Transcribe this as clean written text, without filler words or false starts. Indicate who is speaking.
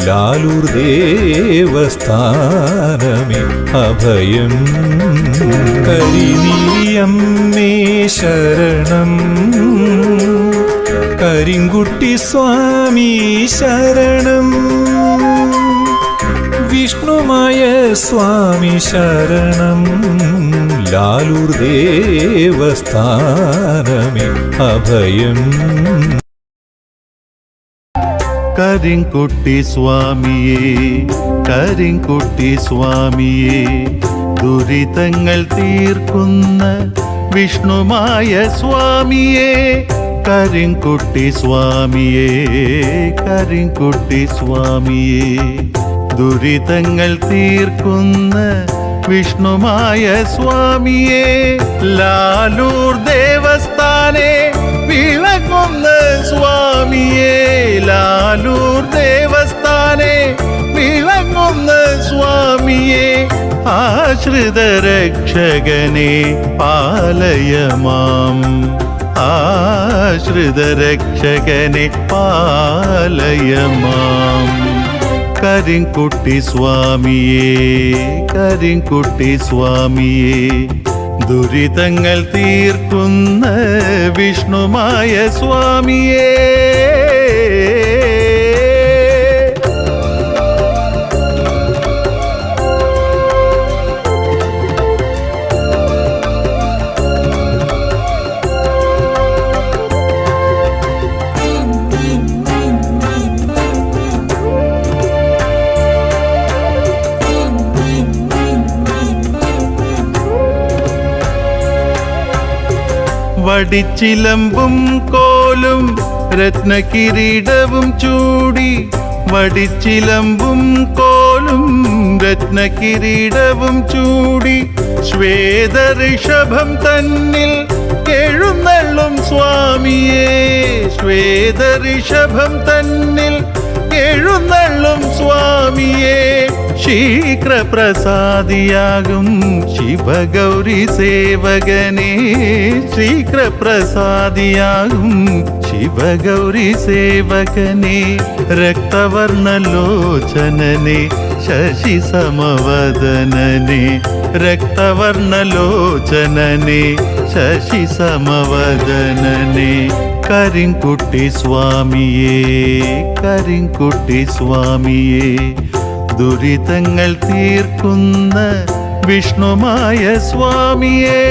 Speaker 1: ലാലൂർ ദേവസ്ഥാനമേ അഭയം. കരിനീലിയമ്മേ ശരണം, കരിങ്കുട്ടി സ്വാമി ശരണം, വിഷ്ണുമായ സ്വാമി ശരണം, ലാലൂർ ദേവസ്ഥാനമേ അഭയം.
Speaker 2: കരിങ്കുട്ടി സ്വാമിയേ, കരിങ്കുട്ടി സ്വാമിയേ, ദുരിതങ്ങൾ തീർക്കുന്ന വിഷ്ണുമായ സ്വാമിയേ, കരിങ്കുട്ടി സ്വാമിയേ, കരിങ്കുട്ടി സ്വാമിയേ, ദുരിതങ്ങൾ തീർക്കുന്ന വിഷ്ണുമായ സ്വാമിയേ, ലാലൂർ ദേവസ്ഥാനെ വിളങ്ങുന്ന സ്വാമിയേ, ലാലൂർ ദേവസ്ഥാനെ വിളങ്ങുന്ന സ്വാമിയേ, ആശ്രിത രക്ഷകനെ പാലയമാം, ആശ്രിത രക്ഷകനെ പാലയമാം. കരിങ്കുട്ടി സ്വാമിയേ, കരിങ്കുട്ടി സ്വാമിയേ, ദുരിതങ്ങൾ തീർക്കുന്ന വിഷ്ണുമായ സ്വാമിയേ. വടിച്ചിലമ്പും കോലും രത്നകിരീടവും ചൂടി, വടിച്ചിലമ്പും കോലും രത്നകിരീടവും ചൂടി, ശ്വേതഋഷഭം തന്നിൽ എഴുന്നള്ളും സ്വാമിയേ, ശ്വേതഋഷഭം തന്നിൽ എഴുന്നള്ളും സ്വാമിയേ, ശീഘ്രപ്രസാദിയാകും ശിവഗൗരി സേവകനേ, ശീഘ്രപ്രസാദിയാകും ശിവഗൗരി സേവകനേ, രക്തവർണ്ണലോചനനെ ശശി സമവദനനെ, രക്തവർണ്ണലോചനനെ ശശി സമവദനനെ, കരിങ്കുട്ടി സ്വാമിയേ, കരിങ്കുട്ടി സ്വാമിയേ, ദുരിതങ്ങൾ തീർക്കുന്ന വിഷ്ണുമായ സ്വാമിയേ.